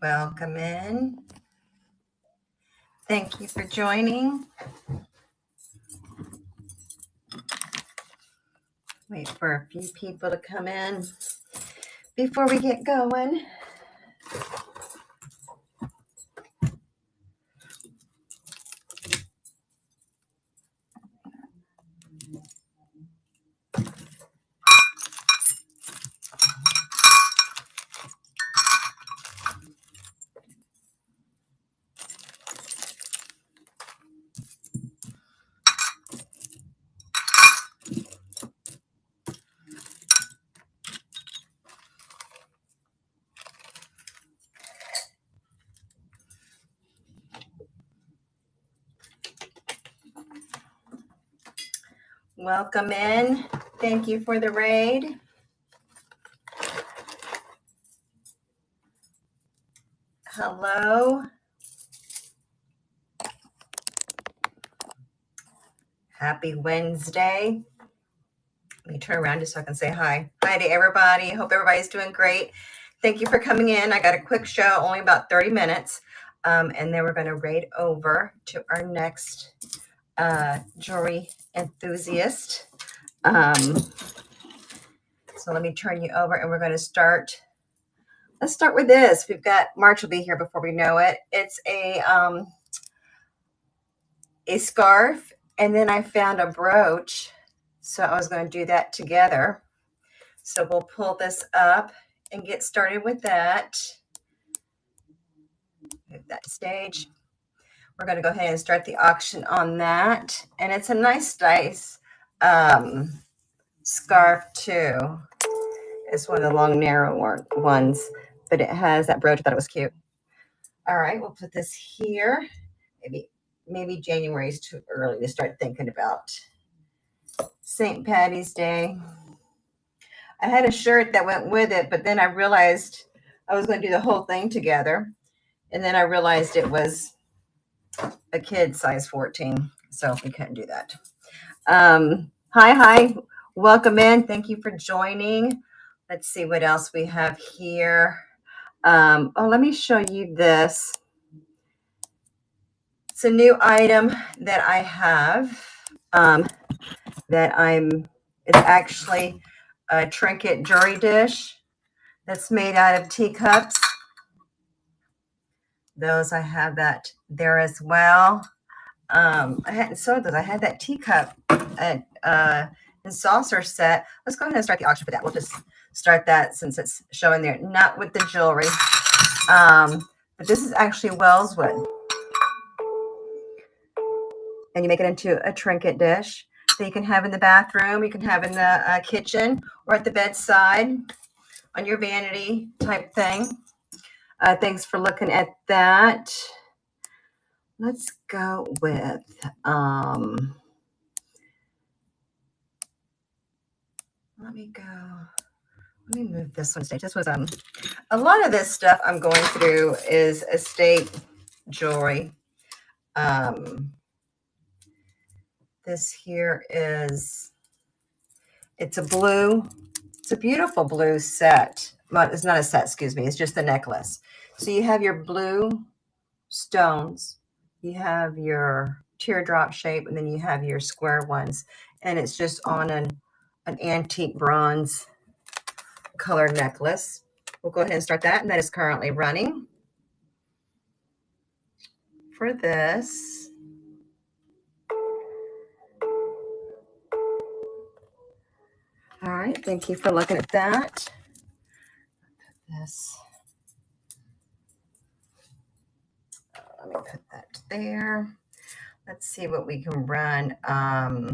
Welcome in. Thank you for joining. Wait for a few people to come in before we get going. Welcome in. Thank you for the raid. Hello. Happy Wednesday. Let me turn around just so I can say hi. Hi to everybody. Hope everybody's doing great. Thank you for coming in. I got a quick show, only about 30 minutes. And then we're going to raid over to our next jewelry enthusiast. So let me turn you over and we're going to start. Let's start with this. We've got March will be here before we know it. It's a scarf, and then I found a brooch. So I was going to do that together. So we'll pull this up and get started with that. Move that to stage. We're going to go ahead and start the auction on that. And it's a nice scarf too. It's one of the long, narrow ones, but it has that brooch. I thought it was cute. All right, we'll put this here. Maybe January is too early to start thinking about St. Patty's Day. I had a shirt that went with it, but then I realized I was going to do the whole thing together. And then I realized it was a kid size 14. So we couldn't do that. Hi. Welcome in. Thank you for joining. Let's see what else we have here. Let me show you this. It's a new item that I have it's actually a trinket jewelry dish that's made out of teacups. Those, I have that there as well. I hadn't sold those. I had that teacup and saucer set. Let's go ahead and start the auction for that. We'll just start that since it's showing there, not with the jewelry. But this is actually Wellswood. And you make it into a trinket dish that you can have in the bathroom, you can have in the kitchen, or at the bedside on your vanity type thing. Thanks for looking at that. Let's go with let me move this one stage. This was a lot of this stuff I'm going through is estate jewelry. This here is, it's a beautiful blue set. Well, it's not a set, excuse me. It's just the necklace. So you have your blue stones, you have your teardrop shape, and then you have your square ones. And it's just on an antique bronze color necklace. We'll go ahead and start that. And that is currently running for this. All right, thank you for looking at that. This. Let me put that there. Let's see what we can run. I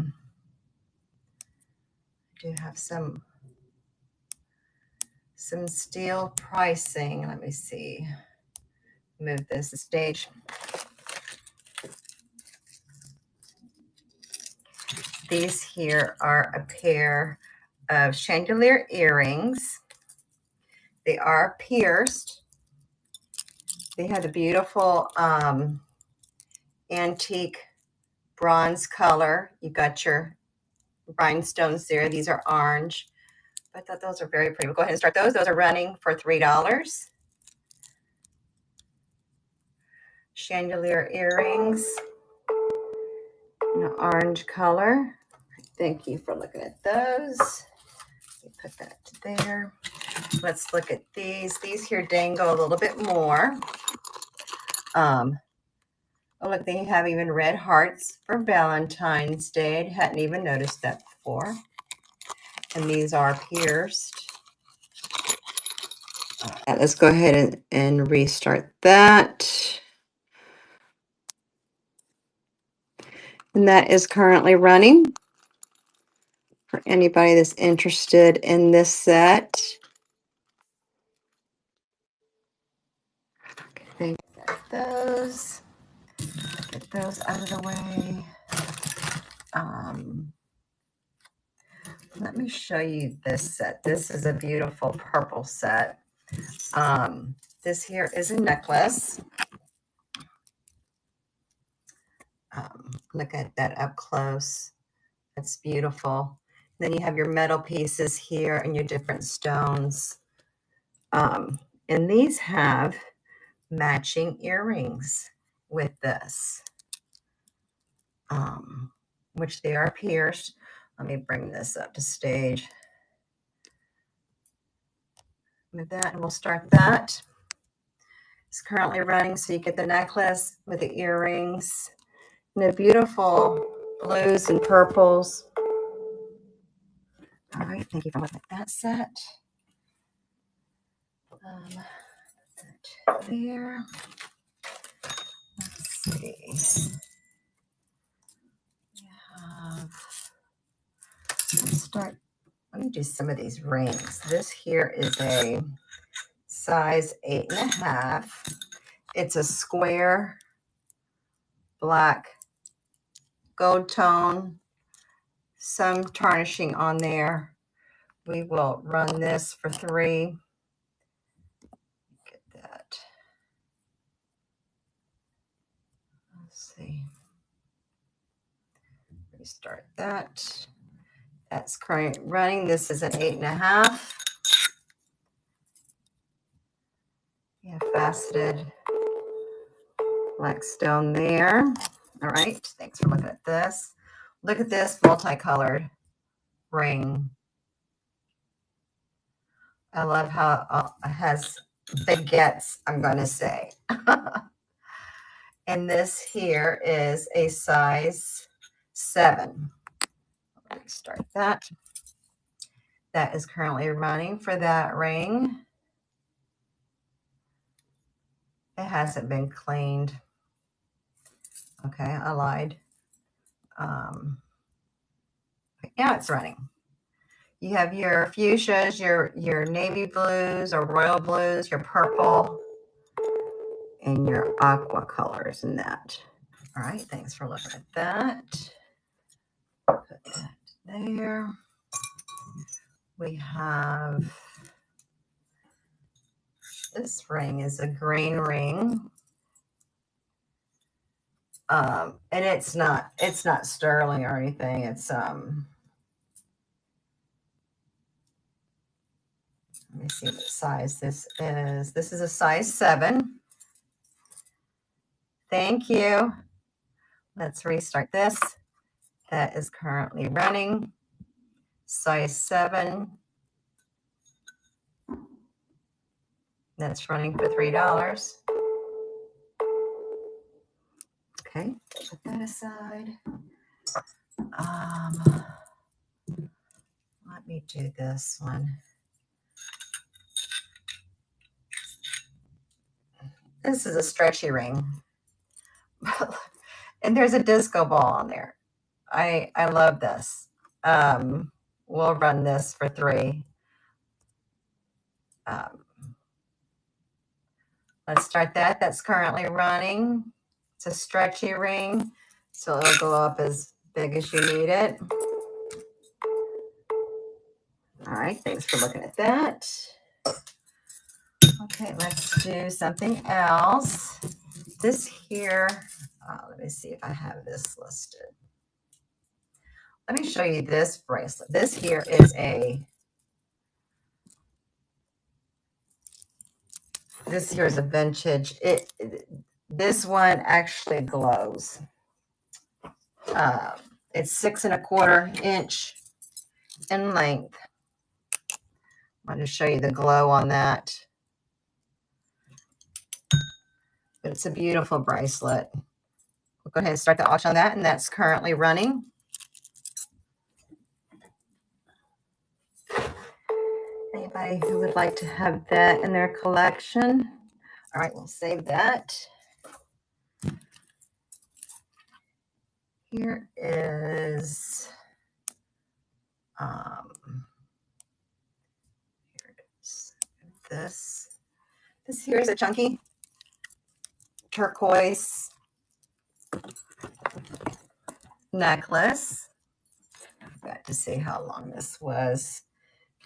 do have some steel pricing. Let me see. Move this to stage. These here are a pair of chandelier earrings. They are pierced. They have the beautiful antique bronze color. You got your rhinestones there. These are orange. I thought those are very pretty. We'll go ahead and start those. Those are running for $3. chandelier earrings in an orange color. Thank you for looking at those. Let me put that there. Let's look at these. These here dangle a little bit more. Oh, look, they have even red hearts for Valentine's Day. I hadn't even noticed that before. And these are pierced. Let's go ahead and restart that. And that is currently running for anybody that's interested in this set. Okay, those. Get those out of the way. Let me show you this set. This is a beautiful purple set. This here is a necklace. Look at that up close. That's beautiful. Then you have your metal pieces here and your different stones. And these have matching earrings with this, which they are pierced. Let me bring this up to stage. With that, and we'll start that. It's currently running, so you get the necklace with the earrings and the beautiful blues and purples. All right, thank you for looking at that set. There. Let's see. Let me do some of these rings. This here is a size 8.5. It's a square black gold tone, some tarnishing on there. We will run this for $3. Get that. Let's see. Restart that. That's current running. This is an 8.5. Yeah, faceted black stone there. All right, thanks for looking at this. Look at this multicolored ring. I love how it has baguettes, I'm going to say. And this here is a size 7. Let me start that. That is currently running for that ring. It hasn't been cleaned. Okay, I lied. Yeah, it's running. You have your fuchsias, your navy blues or royal blues, your purple, and your aqua colors in that. All right, thanks for looking at that. Put that there. We have, this ring is a green ring. And it's not sterling or anything. It's let me see what size this is. This is a size 7. Thank you. Let's restart this. That is currently running. Size 7. That's running for $3. Okay, put that aside. Let me do this one. This is a stretchy ring. And there's a disco ball on there. I love this. We'll run this for $3. Let's start that. That's currently running. It's a stretchy ring, so it'll go up as big as you need it. All right, thanks for looking at that. Okay, let's do something else. This here, let me see if I have this listed. Let me show you this bracelet. This here is this here is a vintage. This one actually glows. It's 6¼ inch in length. I'm going to show you the glow on that. But it's a beautiful bracelet. We'll go ahead and start the auction on that, and that's currently running. Anybody who would like to have that in their collection. All right, we'll save that. Here is, here it is. This here is a chunky turquoise necklace. I've got to see how long this was.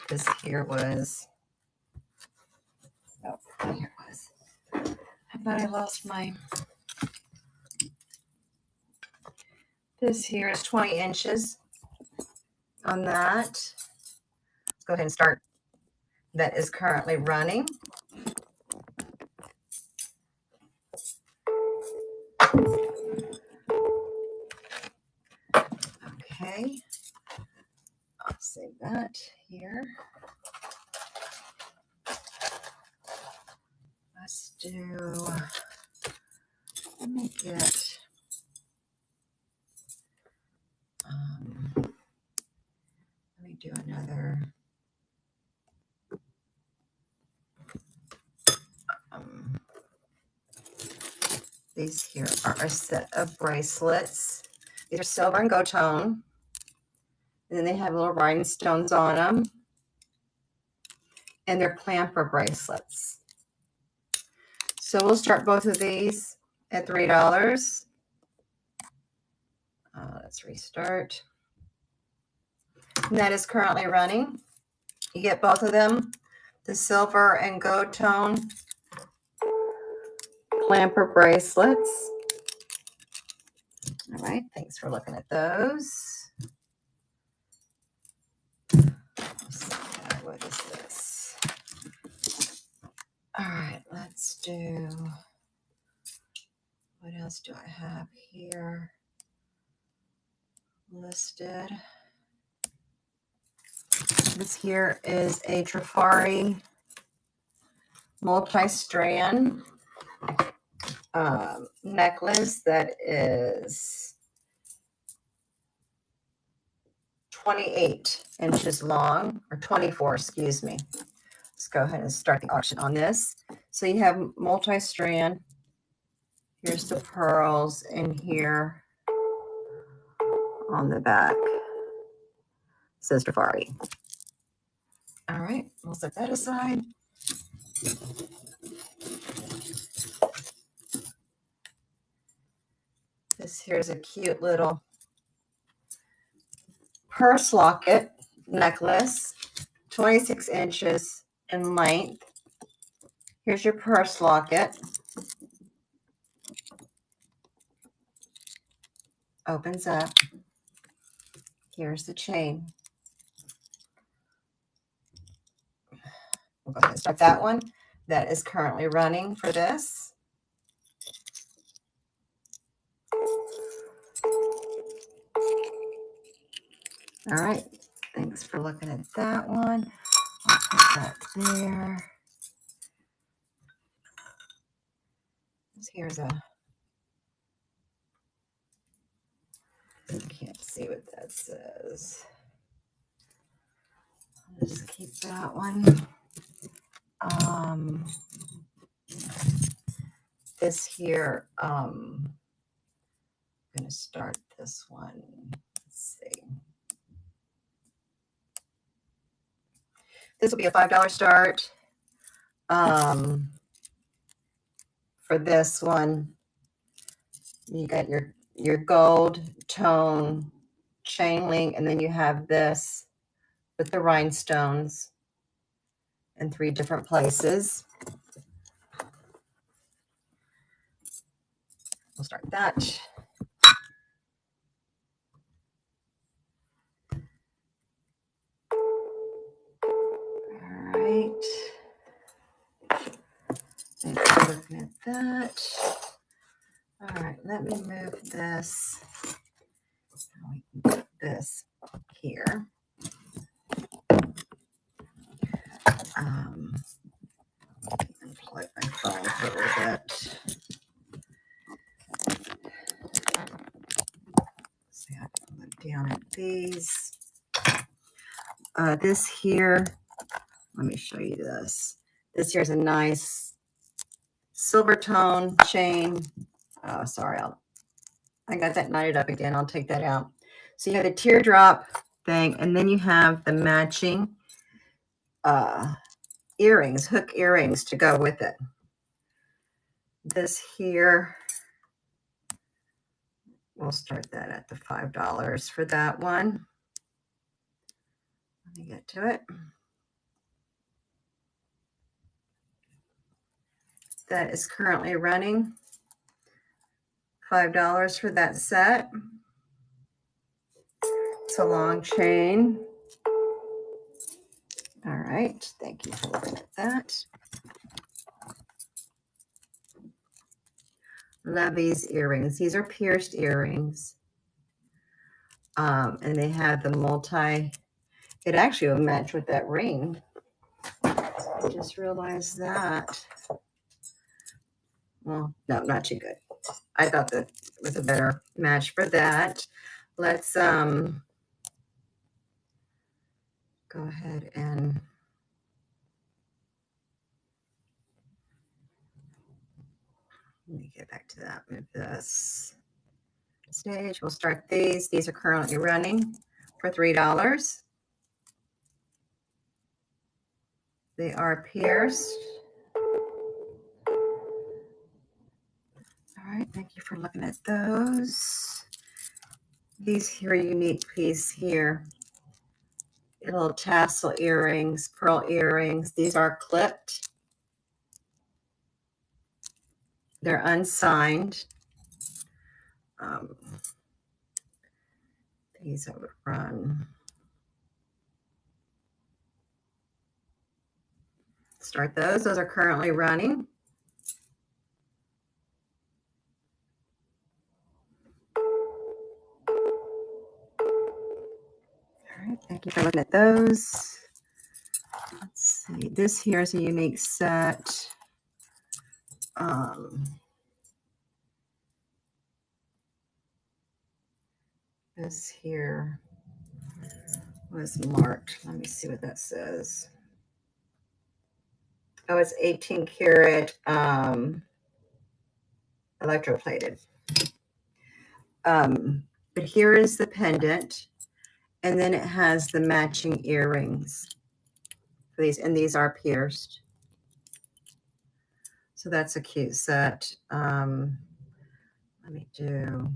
This here was, oh, here it was. I thought I lost my, this here is 20 inches on that. Let's go ahead and start. That is currently running. Okay, I'll save that here. Let's do, let me get, let me do another, these here are a set of bracelets. These are silver and gold tone. And then they have little rhinestones on them. And they're clamper bracelets. So we'll start both of these at $3. Let's restart. And that is currently running. You get both of them, the silver and gold tone clamper bracelets. All right, thanks for looking at those. What is this? All right, let's do, what else do I have here listed? This here is a Trifari multi-strand necklace that is 28 inches long, or 24, excuse me. Let's go ahead and start the auction on this. So you have multi-strand. Here's the pearls in here on the back. It says Trifari. All right, we'll set that aside. This here's a cute little purse locket necklace, 26 inches in length. Here's your purse locket. Opens up. Here's the chain. We'll go ahead and start that one. That is currently running for this. All right. Thanks for looking at that one. I'll put that there. Here's a, I can't see what that says. I'll just keep that one. This here, I'm going to start this one. Let's see. This will be a $5 start. For this one, you got your gold tone chain link, and then you have this with the rhinestones in 3 different places. We'll start that. All right. Thanks for looking at that. let me move this. We can put this here. Unplug my phone for a little bit. See, I can look down at these. This here, let me show you this. This here's a nice silver tone chain. Oh, sorry, I got that knotted up again. I'll take that out. So you have the teardrop thing, and then you have the matching earrings, hook earrings to go with it. This here, we'll start that at the $5 for that one. Let me get to it. That is currently running $5 for that set. It's a long chain. All right, thank you for looking at that. Love these earrings. These are pierced earrings. And they have the multi, it actually will match with that ring. I just realized that. Well, no, not too good. I thought that was a better match for that. Let's go ahead and let me get back to that. Move this stage. We'll start these. These are currently running for $3. They are pierced. All right, thank you for looking at those. These here unique piece here. Little tassel earrings, pearl earrings. These are clipped. They're unsigned. These I would run. Start those. Those are currently running. All right, thank you for looking at those. Let's see. This here is a unique set. This here was marked. Let me see what that says. Oh, it's 18 karat electroplated. But here is the pendant, and then it has the matching earrings for these, and these are pierced. So that's a cute set. Let me do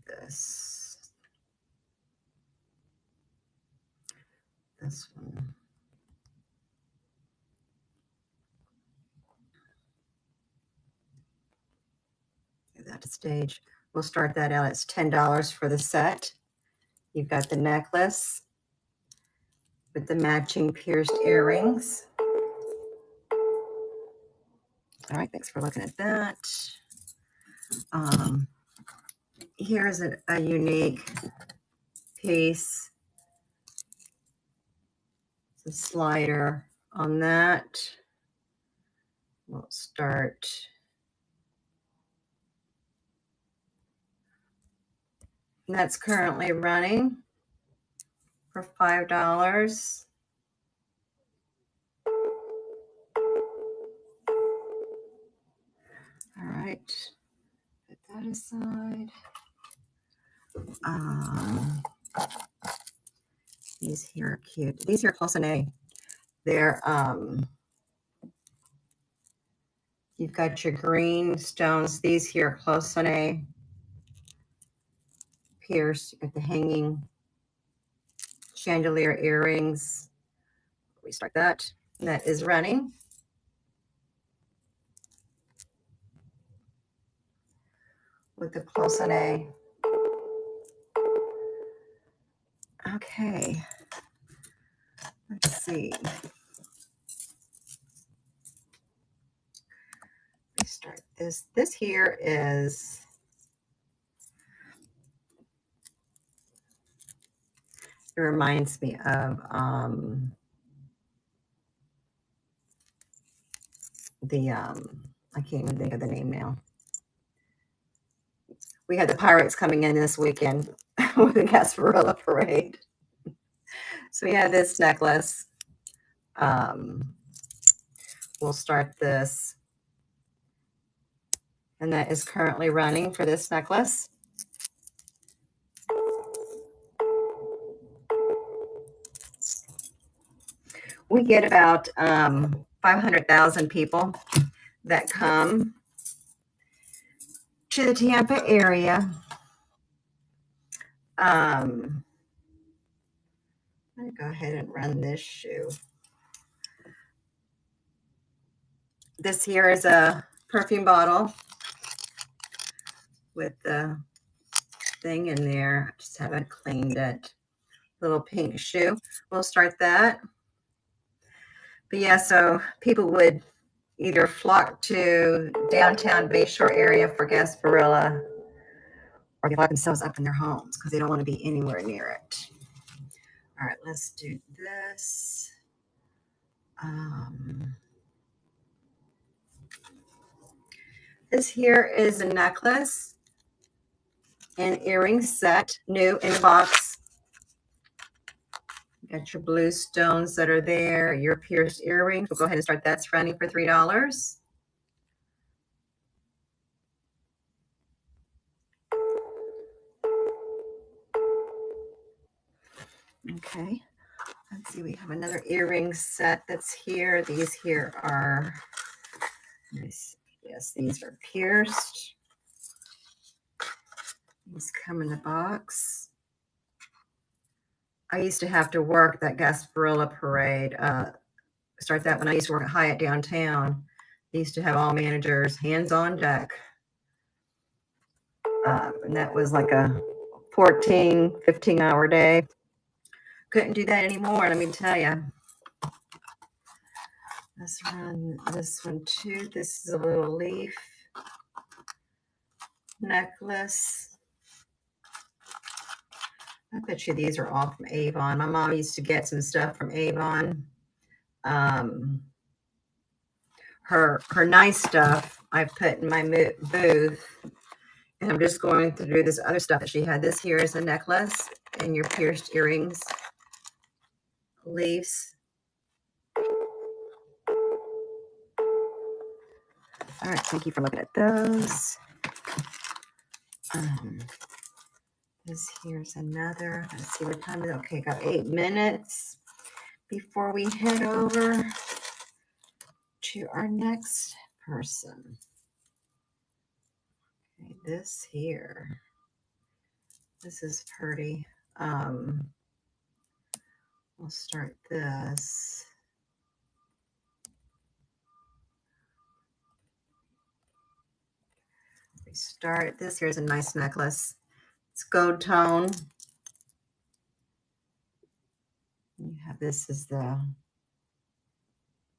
this. This one. Do that to stage. We'll start that out. It's $10 for the set. You've got the necklace with the matching pierced earrings. All right, thanks for looking at that. Here's a unique piece. It's a slider on that. We'll start. And that's currently running for $5. All right, put that aside. These here are cute. These are Closine. They're you've got your green stones. These here are Closine pierced at the hanging chandelier earrings. We start that. And that is running. With the Closine. Okay. Let's see. this. This here is, it reminds me of I can't even think of the name now. We had the Pirates coming in this weekend with the Gasparilla Parade. So we have this necklace. We'll start this. And that is currently running for this necklace. We get about 500,000 people that come to the Tampa area. I'm going to go ahead and run this shoe. This here is a perfume bottle with the thing in there. I just haven't cleaned it. Little pink shoe. We'll start that. But yeah, so people would either flock to downtown Bayshore area for Gasparilla, or they lock themselves up in their homes because they don't want to be anywhere near it. All right, let's do this. This here is a necklace and earring set, new in the box. Got your blue stones that are there, your pierced earrings. We'll go ahead and start. That's running for $3. Okay, let's see, we have another earring set that's here. These here are, yes, these are pierced. These come in the box. I used to have to work that Gasparilla Parade, start that when I used to work at Hyatt downtown. They used to have all managers hands on deck. And that was like a 14, 15-hour day. Couldn't do that anymore, let me tell you. Let's run this one too. This is a little leaf necklace. I bet you these are all from Avon. My mom used to get some stuff from Avon. Her nice stuff I put in my booth. And I'm just going to do this other stuff that she had. This here is a necklace and your pierced earrings. Leaves. All right, thank you for looking at those. This here's another. Let's see what time it is. Okay, got 8 minutes before we head over to our next person. Okay, this here. This is pretty. We'll start this. We start this. Here's a nice necklace. It's gold tone. You have this is the,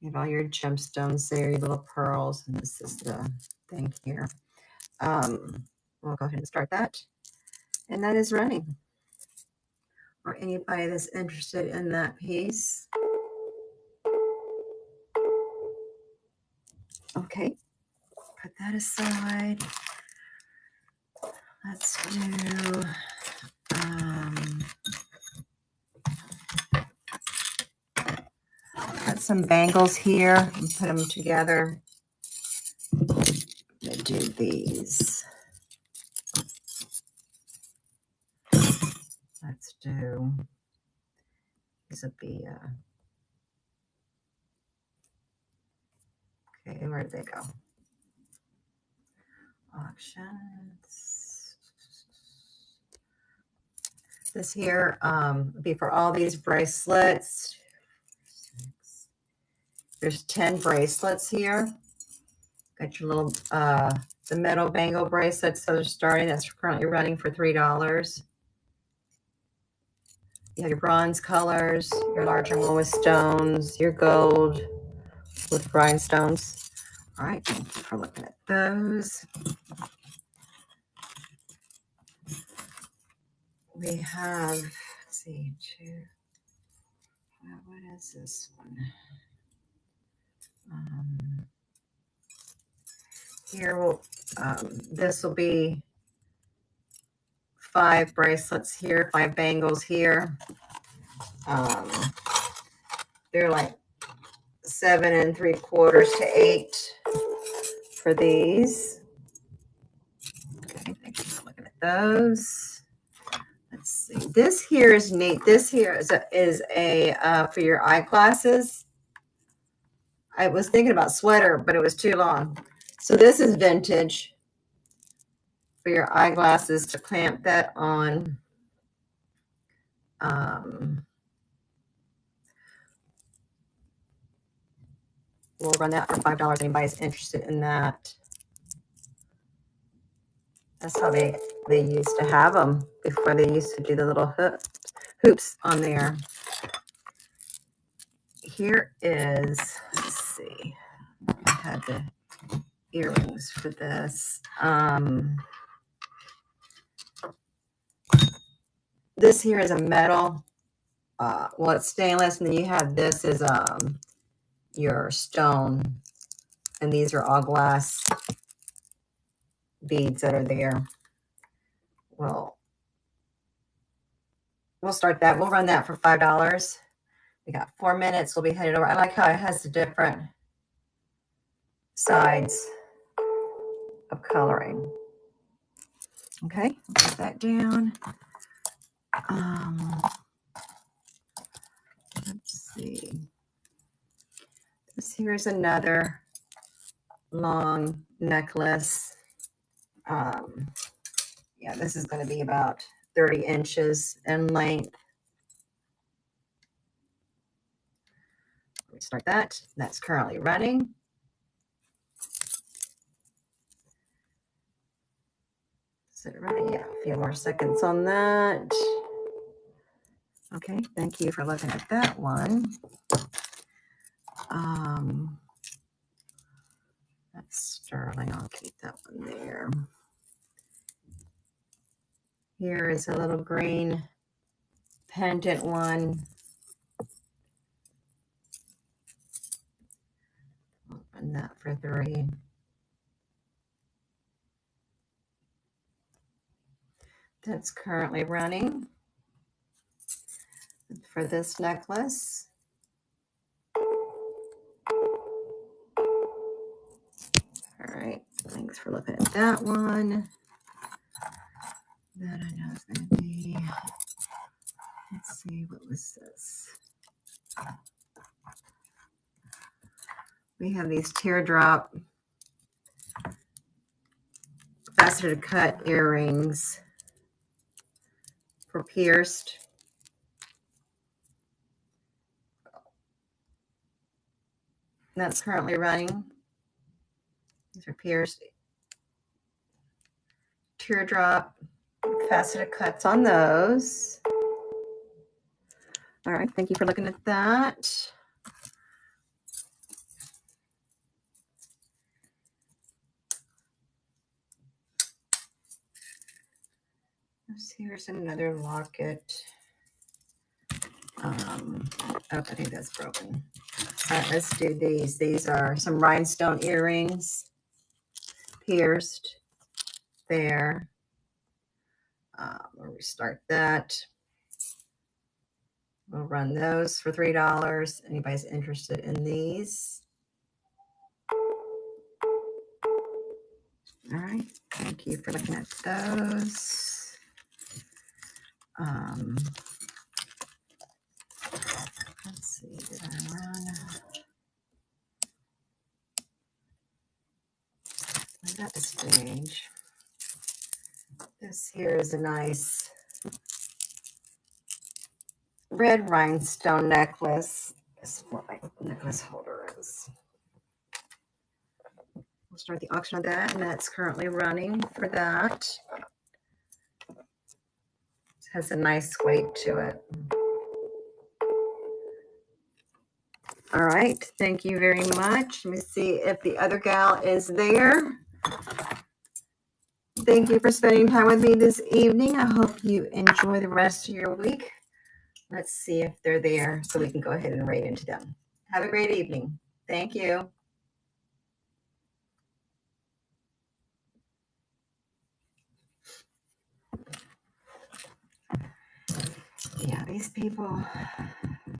you have all your gemstones there, your little pearls, and this is the thing here. We'll go ahead and start that. And that is running. Or anybody that's interested in that piece. Okay, put that aside. Let's do got some bangles here and put them together. I'm gonna do these. Let's do, this would be okay, where did they go? Auctions. This here would be for all these bracelets. There's 10 bracelets here. Got your little the metal bangle bracelets. So they're starting. That's currently running for $3. You have your bronze colors, your larger one with stones, your gold with rhinestones. All right, thank you for looking at those. We have, let's see, what is this one? Here, this will be 5 bracelets here, 5 bangles here. They're like 7 3/4 to 8 for these. Okay, thank you for looking at those. Let's see. This here is neat. This here is a for your eyeglasses. I was thinking about sweater, but it was too long. So this is vintage for your eyeglasses to clamp that on. We'll run that for $5. Anybody's interested in that? That's how they used to have them before they used to do the little hoops on there. Here is, let's see, I had the earrings for this. This here is a metal. Well, it's stainless, and then you have this is your stone, and these are all glass beads that are there. Well, we'll start that. We'll run that for $5. We got 4 minutes. We'll be headed over. I like how it has the different sides of coloring. Okay, put that down. Let's see. This here is another long necklace. Yeah, this is going to be about 30 inches in length. We start that. That's currently running. Is it running? Yeah, a few more seconds on that. Okay, thank you for looking at that one. That's sterling. I'll keep that one there. Here is a little green pendant one. Open that for $3. That's currently running for this necklace. All right, thanks for looking at that one. That I know is going to be, let's see, what was this? We have these teardrop faceted cut earrings for pierced. That's currently running. These are pierced. Teardrop faceted cuts on those. All right, thank you for looking at that. Here's another locket. Oh, I think that's broken. All right, let's do these. These are some rhinestone earrings, pierced there. We'll restart that. We'll run those for $3. Anybody's interested in these? All right, thank you for looking at those. Let's see, did I run? I got the stage. This here is a nice red rhinestone necklace. This is what my necklace holder is. We'll start the auction on that, and that's currently running for that. It has a nice weight to it. All right. Thank you very much. Let me see if the other gal is there. Thank you for spending time with me this evening. I hope you enjoy the rest of your week. Let's see if they're there so we can go ahead and write into them. Have a great evening. Thank you. Yeah, these people.